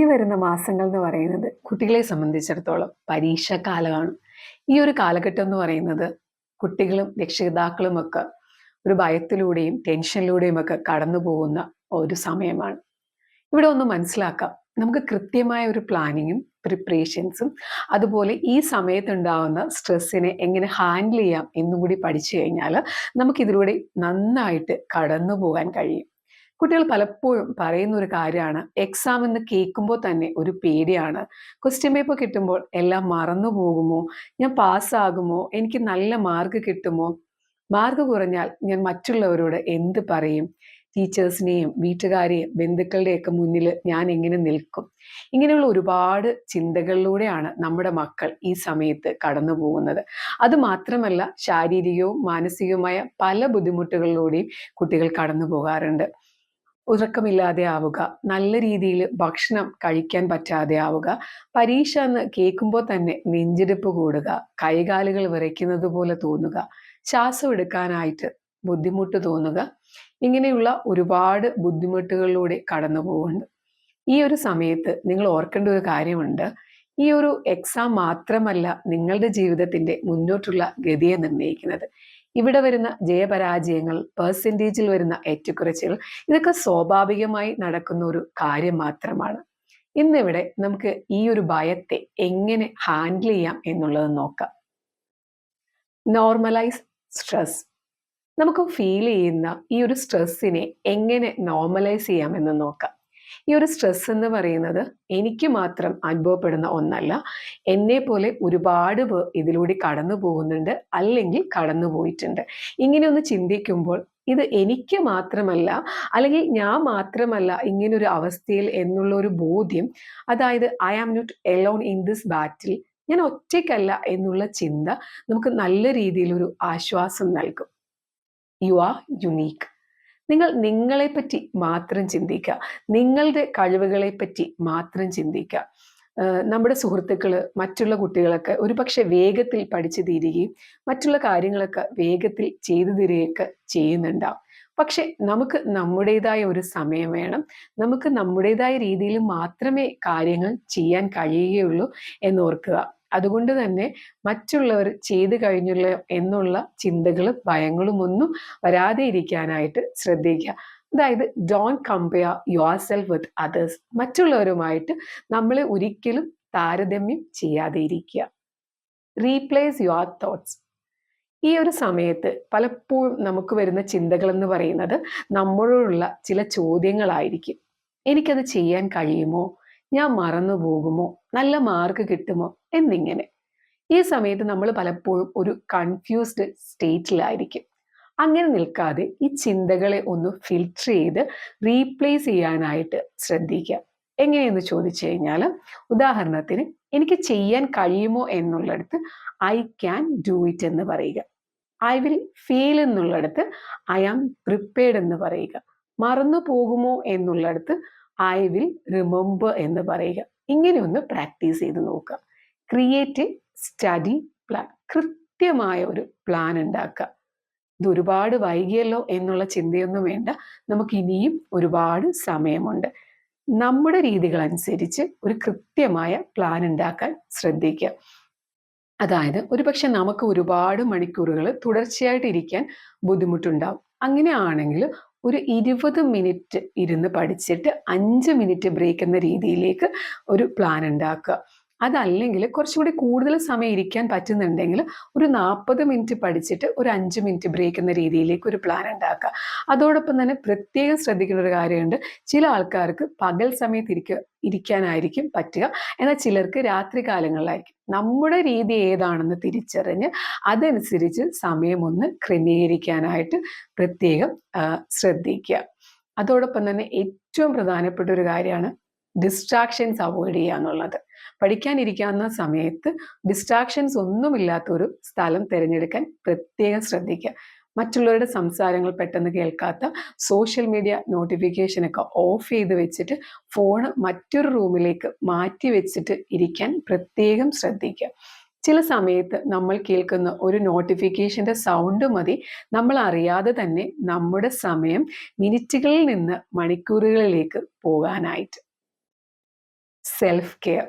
ഇനി വരുന്ന മാസങ്ങൾ എന്ന് പറയുന്നത് കുട്ടികളെ സംബന്ധിച്ചിടത്തോളം പരീക്ഷാകാലമാണ്. ഈ ഒരു കാലഘട്ടം എന്ന് പറയുന്നത് കുട്ടികളും രക്ഷിതാക്കളും ഒക്കെ ഒരു ഭയത്തിലൂടെയും ടെൻഷനിലൂടെയും ഒക്കെ കടന്നു പോകുന്ന ഒരു സമയമാണ്. ഇവിടെ ഒന്ന് മനസ്സിലാക്കാം, നമുക്ക് കൃത്യമായ ഒരു പ്ലാനിങ്ങും പ്രിപ്പറേഷൻസും അതുപോലെ ഈ സമയത്തുണ്ടാവുന്ന സ്ട്രെസ്സിനെ എങ്ങനെ ഹാൻഡിൽ ചെയ്യാം എന്നും കൂടി പഠിച്ചു കഴിഞ്ഞാൽ നമുക്കിതിലൂടെ നന്നായിട്ട് കടന്നു പോകാൻ കഴിയും. കുട്ടികൾ പലപ്പോഴും പറയുന്ന ഒരു കാര്യമാണ്, എക്സാം എന്ന് കേൾക്കുമ്പോൾ തന്നെ ഒരു പേടിയാണ്. ക്വസ്റ്റ്യൻ പേപ്പർ കിട്ടുമ്പോൾ എല്ലാം മറന്നു പോകുമോ, ഞാൻ പാസ്സാകുമോ, എനിക്ക് നല്ല മാർക്ക് കിട്ടുമോ, മാർക്ക് കുറഞ്ഞാൽ ഞാൻ മറ്റുള്ളവരോട് എന്ത് പറയും, ടീച്ചേഴ്സിനെയും വീട്ടുകാരെയും ബന്ധുക്കളുടെയൊക്കെ മുന്നിൽ ഞാൻ എങ്ങനെ നിൽക്കും. ഇങ്ങനെയുള്ള ഒരുപാട് ചിന്തകളിലൂടെയാണ് നമ്മുടെ മക്കൾ ഈ സമയത്ത് കടന്നു പോകുന്നത്. അത് മാത്രമല്ല, ശാരീരികവും മാനസികവുമായ പല ബുദ്ധിമുട്ടുകളിലൂടെയും കുട്ടികൾ കടന്നു പോകാറുണ്ട്. ഉറക്കമില്ലാതെ ആവുക, നല്ല രീതിയിൽ ഭക്ഷണം കഴിക്കാൻ പറ്റാതെ ആവുക, പരീക്ഷ എന്ന് കേൾക്കുമ്പോൾ തന്നെ നെഞ്ചിടിപ്പ് കൂടുക, കൈകാലുകൾ വിറയ്ക്കുന്നത് പോലെ തോന്നുക, ശ്വാസം എടുക്കാനായിട്ട് ബുദ്ധിമുട്ട് തോന്നുക, ഇങ്ങനെയുള്ള ഒരുപാട് ബുദ്ധിമുട്ടുകളിലൂടെ കടന്നു പോകുന്നുണ്ട്. ഈ ഒരു സമയത്ത് നിങ്ങൾ ഓർക്കേണ്ട ഒരു കാര്യമുണ്ട്, ഈ ഒരു എക്സാം മാത്രമല്ല നിങ്ങളുടെ ജീവിതത്തിന്റെ മുന്നോട്ടുള്ള ഗതിയെ നിർണ്ണയിക്കുന്നത്. ഇവിടെ വരുന്ന ജയപരാജയങ്ങൾ, പെർസെൻറ്റേജിൽ വരുന്ന ഏറ്റക്കുറച്ചിലുകൾ, ഇതൊക്കെ സ്വാഭാവികമായി നടക്കുന്ന ഒരു കാര്യം മാത്രമാണ്. ഇന്നിവിടെ നമുക്ക് ഈ ഒരു ഭയത്തെ എങ്ങനെ ഹാൻഡിൽ ചെയ്യാം എന്നുള്ളത് നോക്കാം. Normalise stress. നമുക്ക് ഫീൽ ചെയ്യുന്ന ഈ ഒരു സ്ട്രെസ്സിനെ എങ്ങനെ നോർമലൈസ് ചെയ്യാമെന്ന് നോക്കാം. ഈ ഒരു സ്ട്രെസ് എന്ന് പറയുന്നത് എനിക്ക് മാത്രം അനുഭവപ്പെടുന്ന ഒന്നല്ല. എന്നെ പോലെ ഒരുപാട് പേർ ഇതിലൂടെ കടന്നു പോകുന്നുണ്ട്, അല്ലെങ്കിൽ കടന്നു പോയിട്ടുണ്ട്. ഇങ്ങനെ ഒന്ന് ചിന്തിക്കുമ്പോൾ ഇത് എനിക്ക് മാത്രമല്ല, അല്ലെങ്കിൽ ഞാൻ മാത്രമല്ല ഇങ്ങനൊരു അവസ്ഥയിൽ എന്നുള്ള ഒരു ബോധ്യം, അതായത് I am not alone in this battle, ഞാൻ ഒറ്റയ്ക്കല്ല എന്നുള്ള ചിന്ത നമുക്ക് നല്ല രീതിയിലൊരു ആശ്വാസം നൽകും. You are unique. നിങ്ങൾ നിങ്ങളെപ്പറ്റി മാത്രം ചിന്തിക്കുക, നിങ്ങളുടെ കഴിവുകളെപ്പറ്റി മാത്രം ചിന്തിക്കുക. നമ്മുടെ സുഹൃത്തുക്കൾ, മറ്റുള്ള കുട്ടികളൊക്കെ ഒരുപക്ഷെ വേഗത്തിൽ പഠിച്ചു തീരുകയും മറ്റുള്ള കാര്യങ്ങളൊക്കെ വേഗത്തിൽ ചെയ്തു തീരുകയൊക്കെ ചെയ്യുന്നുണ്ടാവും. പക്ഷെ നമുക്ക് നമ്മുടേതായ ഒരു സമയം വേണം, നമുക്ക് നമ്മുടേതായ രീതിയിൽ മാത്രമേ കാര്യങ്ങൾ ചെയ്യാൻ കഴിയുകയുള്ളൂ എന്നോർക്കുക. അതുകൊണ്ട് തന്നെ മറ്റുള്ളവർ ചെയ്തു കഴിഞ്ഞല്ലോ എന്നുള്ള ചിന്തകളും ഭയങ്ങളും ഒന്നും വരാതെ ഇരിക്കാനായിട്ട് ശ്രദ്ധിക്കുക. അതായത് don't compare your self with others. മറ്റുള്ളവരുമായിട്ട് നമ്മളെ ഒരിക്കലും താരതമ്യം ചെയ്യാതെ ഇരിക്കുക. Replace your thoughts. ഈ ഒരു സമയത്ത് പലപ്പോഴും നമുക്ക് വരുന്ന ചിന്തകൾ എന്ന് പറയുന്നത് നമ്മളോടുള്ള ചില ചോദ്യങ്ങളായിരിക്കും. എനിക്കത് ചെയ്യാൻ കഴിയുമോ, ഞാൻ മറന്നു പോകുമോ, നല്ല മാർക്ക് കിട്ടുമോ എന്നിങ്ങനെ. ഈ സമയത്ത് നമ്മൾ പലപ്പോഴും ഒരു കൺഫ്യൂസ്ഡ് സ്റ്റേറ്റിലായിരിക്കും. അങ്ങനെ നിൽക്കാതെ ഈ ചിന്തകളെ ഒന്ന് ഫിൽട്ടർ ചെയ്ത് റീപ്ലേസ് ചെയ്യാനായിട്ട് ശ്രദ്ധിക്കുക. എങ്ങനെയെന്ന് ചോദിച്ചു കഴിഞ്ഞാൽ, ഉദാഹരണത്തിന് എനിക്ക് ചെയ്യാൻ കഴിയുമോ എന്നുള്ളിടത്ത് ഐ ക്യാൻ ഡു ഇറ്റ് എന്ന് പറയുക. ഐ വിൽ ഫീൽ എന്നുള്ളിടത്ത് ഐ ആം പ്രിപ്പയർഡ് എന്ന് പറയുക. മറന്നു പോകുമോ എന്നുള്ളിടത്ത് ഐ വിൽ റിമെമ്പർ എന്ന് പറയുക. ഇങ്ങനെ ഒന്ന് പ്രാക്ടീസ് ചെയ്ത് നോക്കുക. Create A study plan. കൃത്യമായ ഒരു പ്ലാൻ ഉണ്ടാക്കുക. ഇത് ഒരുപാട് വൈകിയല്ലോ എന്നുള്ള ചിന്തയൊന്നും വേണ്ട, നമുക്ക് ഇനിയും ഒരുപാട് സമയമുണ്ട്. നമ്മുടെ രീതികൾ അനുസരിച്ച് ഒരു കൃത്യമായ പ്ലാൻ ഉണ്ടാക്കാൻ ശ്രദ്ധിക്കുക. അതായത് ഒരുപക്ഷെ നമുക്ക് ഒരുപാട് മണിക്കൂറുകൾ തുടർച്ചയായിട്ട് ഇരിക്കാൻ ബുദ്ധിമുട്ടുണ്ടാവും. അങ്ങനെയാണെങ്കിൽ ഒരു 20 മിനിറ്റ് ഇരുന്ന് പഠിച്ചിട്ട് 5 മിനിറ്റ് ബ്രേക്ക് എന്ന രീതിയിലേക്ക് ഒരു പ്ലാൻ ഉണ്ടാക്കുക. അതല്ലെങ്കിൽ കുറച്ചുകൂടി കൂടുതൽ സമയം ഇരിക്കാൻ പറ്റുന്നുണ്ടെങ്കിൽ ഒരു 40 മിനിറ്റ് പഠിച്ചിട്ട് ഒരു 5 മിനിറ്റ് ബ്രേക്ക് എന്ന രീതിയിലേക്ക് ഒരു പ്ലാൻ ഉണ്ടാക്കുക. അതോടൊപ്പം തന്നെ പ്രത്യേകം ശ്രദ്ധിക്കേണ്ട ഒരു കാര്യമുണ്ട്, ചില ആൾക്കാർക്ക് പകൽ സമയത്ത് ഇരിക്കാനായിരിക്കും പറ്റുക, എന്നാൽ ചിലർക്ക് രാത്രി കാലങ്ങളിലായിരിക്കും. നമ്മുടെ രീതി ഏതാണെന്ന് തിരിച്ചറിഞ്ഞ് അതനുസരിച്ച് സമയം ഒന്ന് ക്രമീകരിക്കാനായിട്ട് പ്രത്യേകം ശ്രദ്ധിക്കുക. അതോടൊപ്പം തന്നെ ഏറ്റവും പ്രധാനപ്പെട്ട ഒരു കാര്യമാണ് ഡിസ്ട്രാക്ഷൻസ് അവോയ്ഡ് ചെയ്യുക എന്നുള്ളത്. പഠിക്കാനിരിക്കാവുന്ന സമയത്ത് ഡിസ്ട്രാക്ഷൻസ് ഒന്നുമില്ലാത്തൊരു സ്ഥലം തിരഞ്ഞെടുക്കാൻ പ്രത്യേകം ശ്രദ്ധിക്കുക. മറ്റുള്ളവരുടെ സംസാരങ്ങൾ പെട്ടെന്ന് കേൾക്കാത്ത, സോഷ്യൽ മീഡിയ നോട്ടിഫിക്കേഷനൊക്കെ ഓഫ് ചെയ്ത് വെച്ചിട്ട് ഫോണ് മറ്റൊരു റൂമിലേക്ക് മാറ്റി വെച്ചിട്ട് ഇരിക്കാൻ പ്രത്യേകം ശ്രദ്ധിക്കുക. ചില സമയത്ത് നമ്മൾ കേൾക്കുന്ന ഒരു നോട്ടിഫിക്കേഷൻ്റെ സൗണ്ട് മതി നമ്മൾ അറിയാതെ തന്നെ നമ്മുടെ സമയം മിനിറ്റുകളിൽ നിന്ന് മണിക്കൂറുകളിലേക്ക് പോകാനായിട്ട്. Self care.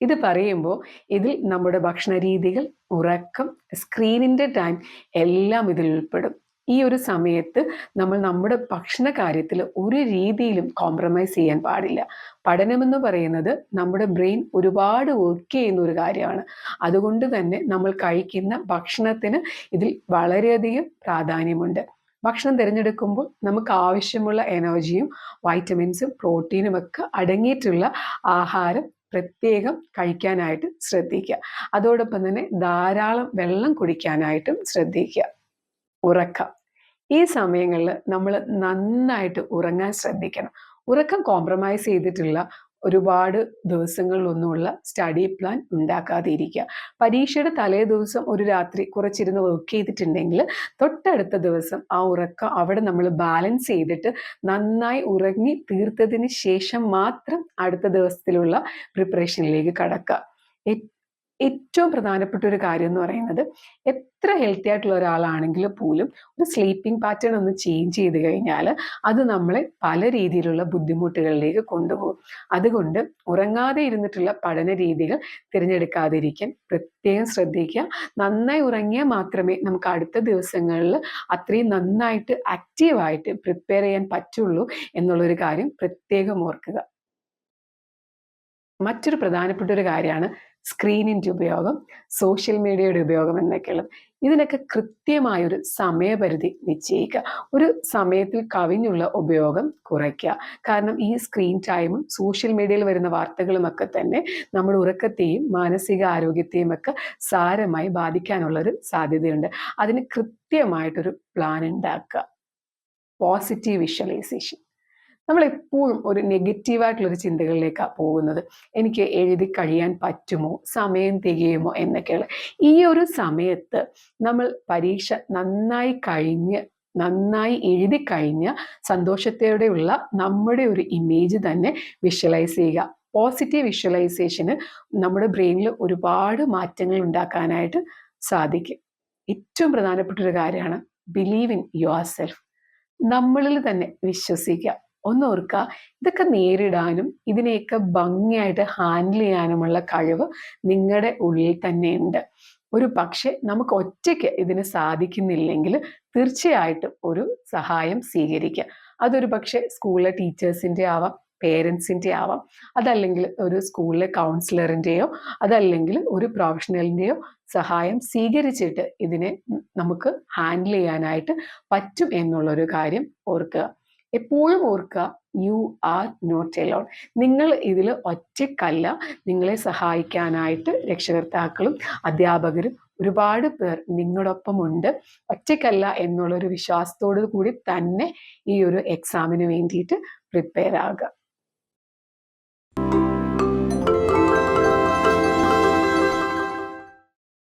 ഇത് പറയുമ്പോൾ ഇതിൽ നമ്മുടെ ഭക്ഷണ രീതികൾ, ഉറക്കം, സ്ക്രീനിൻ്റെ ടൈം എല്ലാം ഇതിൽ ഉൾപ്പെടും. ഈ ഒരു സമയത്ത് നമ്മൾ നമ്മുടെ ഭക്ഷണ കാര്യത്തിൽ ഒരു രീതിയിലും കോംപ്രമൈസ് ചെയ്യാൻ പാടില്ല. പഠനമെന്ന് പറയുന്നത് നമ്മുടെ ബ്രെയിൻ ഒരുപാട് വർക്ക് ചെയ്യുന്ന ഒരു കാര്യമാണ്. അതുകൊണ്ട് തന്നെ നമ്മൾ കഴിക്കുന്ന ഭക്ഷണത്തിന് ഇതിൽ വളരെയധികം പ്രാധാന്യമുണ്ട്. ഭക്ഷണം തിരഞ്ഞെടുക്കുമ്പോൾ നമുക്ക് ആവശ്യമുള്ള എനർജിയും വൈറ്റമിൻസും പ്രോട്ടീനും ഒക്കെ അടങ്ങിയിട്ടുള്ള ആഹാരം പ്രത്യേകം കഴിക്കാനായിട്ട് ശ്രദ്ധിക്കുക. അതോടൊപ്പം തന്നെ ധാരാളം വെള്ളം കുടിക്കാനായിട്ടും ശ്രദ്ധിക്കുക. ഉറക്കം. ഈ സമയങ്ങളിൽ നമ്മൾ നന്നായിട്ട് ഉറങ്ങാൻ ശ്രദ്ധിക്കണം. ഉറക്കം കോംപ്രമൈസ് ചെയ്തിട്ടുള്ള ഒരുപാട് ദിവസങ്ങളിലൊന്നുമുള്ള സ്റ്റഡി പ്ലാൻ ഉണ്ടാക്കാതെ ഇരിക്കുക. പരീക്ഷയുടെ തലേ ദിവസം ഒരു രാത്രി കുറച്ചിരുന്ന് വർക്ക് ചെയ്തിട്ടുണ്ടെങ്കിൽ തൊട്ടടുത്ത ദിവസം ആ ഉറക്കം അവിടെ നമ്മൾ ബാലൻസ് ചെയ്തിട്ട് നന്നായി ഉറങ്ങി തീർത്തതിന് ശേഷം മാത്രം അടുത്ത ദിവസത്തിലുള്ള പ്രിപ്പറേഷനിലേക്ക് കടക്കുക. ഏറ്റവും പ്രധാനപ്പെട്ട ഒരു കാര്യം എന്ന് പറയുന്നത്, എത്ര ഹെൽത്തി ആയിട്ടുള്ള ഒരാളാണെങ്കിൽ പോലും ഒരു സ്ലീപ്പിംഗ് പാറ്റേൺ ഒന്ന് ചേഞ്ച് ചെയ്ത് കഴിഞ്ഞാൽ അത് നമ്മളെ പല രീതിയിലുള്ള ബുദ്ധിമുട്ടുകളിലേക്ക് കൊണ്ടുപോകും. അതുകൊണ്ട് ഉറങ്ങാതെ ഇരുന്നിട്ടുള്ള പഠന രീതികൾ തിരഞ്ഞെടുക്കാതിരിക്കാൻ പ്രത്യേകം ശ്രദ്ധിക്കുക. നന്നായി ഉറങ്ങിയാൽ മാത്രമേ നമുക്ക് അടുത്ത ദിവസങ്ങളിൽ അത്രയും നന്നായിട്ട് ആക്റ്റീവായിട്ട് പ്രിപ്പയർ ചെയ്യാൻ പറ്റുള്ളൂ എന്നുള്ളൊരു കാര്യം പ്രത്യേകം ഓർക്കുക. മറ്റൊരു പ്രധാനപ്പെട്ട ഒരു കാര്യമാണ് സ്ക്രീനിൻ്റെ ഉപയോഗം, സോഷ്യൽ മീഡിയയുടെ ഉപയോഗം എന്നൊക്കെയുള്ളത്. ഇതിനൊക്കെ കൃത്യമായൊരു സമയപരിധി നിശ്ചയിക്കുക. ഒരു സമയത്തിൽ കവിഞ്ഞുള്ള ഉപയോഗം കുറയ്ക്കുക. കാരണം ഈ സ്ക്രീൻ ടൈമും സോഷ്യൽ മീഡിയയിൽ വരുന്ന വാർത്തകളുമൊക്കെ തന്നെ നമ്മുടെ ഉറക്കത്തെയും മാനസിക ആരോഗ്യത്തെയും ഒക്കെ സാരമായി ബാധിക്കാനുള്ളൊരു സാധ്യതയുണ്ട്. അതിന് കൃത്യമായിട്ടൊരു പ്ലാൻ ഉണ്ടാക്കുക. Positive visualisation. നമ്മളെപ്പോഴും ഒരു നെഗറ്റീവായിട്ടുള്ളൊരു ചിന്തകളിലേക്കാണ് പോകുന്നത്. എനിക്ക് എഴുതി കഴിയാൻ പറ്റുമോ, സമയം തികയുമോ എന്നൊക്കെയുള്ള. ഈ ഒരു സമയത്ത് നമ്മൾ പരീക്ഷ നന്നായി എഴുതി കഴിഞ്ഞ സന്തോഷത്തോടെയുള്ള നമ്മുടെ ഒരു ഇമേജ് തന്നെ വിഷ്വലൈസ് ചെയ്യുക. പോസിറ്റീവ് വിഷ്വലൈസേഷന് നമ്മുടെ ബ്രെയിനിൽ ഒരുപാട് മാറ്റങ്ങൾ ഉണ്ടാക്കാനായിട്ട് സാധിക്കും. ഏറ്റവും പ്രധാനപ്പെട്ട ഒരു കാര്യമാണ് ബിലീവ് ഇൻ യുവർ സെൽഫ്. നമ്മളിൽ തന്നെ വിശ്വസിക്കുക. ഒന്നോർക്കുക, ഇതൊക്കെ നേരിടാനും ഇതിനെയൊക്കെ ഭംഗിയായിട്ട് ഹാൻഡിൽ ചെയ്യാനുമുള്ള കഴിവ് നിങ്ങളുടെ ഉള്ളിൽ തന്നെയുണ്ട്. ഒരു പക്ഷേ നമുക്ക് ഒറ്റയ്ക്ക് ഇതിന് സാധിക്കുന്നില്ലെങ്കിൽ തീർച്ചയായിട്ടും ഒരു സഹായം സ്വീകരിക്കുക. അതൊരു പക്ഷേ സ്കൂളിലെ ടീച്ചേഴ്സിൻ്റെ ആവാം, പേരൻസിൻ്റെ ആവാം, അതല്ലെങ്കിൽ ഒരു സ്കൂളിലെ കൗൺസിലറിൻ്റെയോ അതല്ലെങ്കിൽ ഒരു പ്രൊഫഷണലിൻ്റെയോ സഹായം സ്വീകരിച്ചിട്ട് ഇതിനെ നമുക്ക് ഹാൻഡിൽ ചെയ്യാനായിട്ട് പറ്റും എന്നുള്ളൊരു കാര്യം ഓർക്കുക. എപ്പോഴും ഓർക്കുക, യു ആർ നോട്ട് എലോൺ. നിങ്ങൾ ഇതിൽ ഒറ്റയ്ക്കല്ല. നിങ്ങളെ സഹായിക്കാനായിട്ട് രക്ഷകർത്താക്കളും അധ്യാപകരും ഒരുപാട് പേർ നിങ്ങളോടൊപ്പമുണ്ട്. ഒറ്റയ്ക്കല്ല എന്നുള്ളൊരു വിശ്വാസത്തോടു കൂടി തന്നെ ഈ ഒരു എക്സാമിന് വേണ്ടിയിട്ട് പ്രിപ്പയർ ആകുക.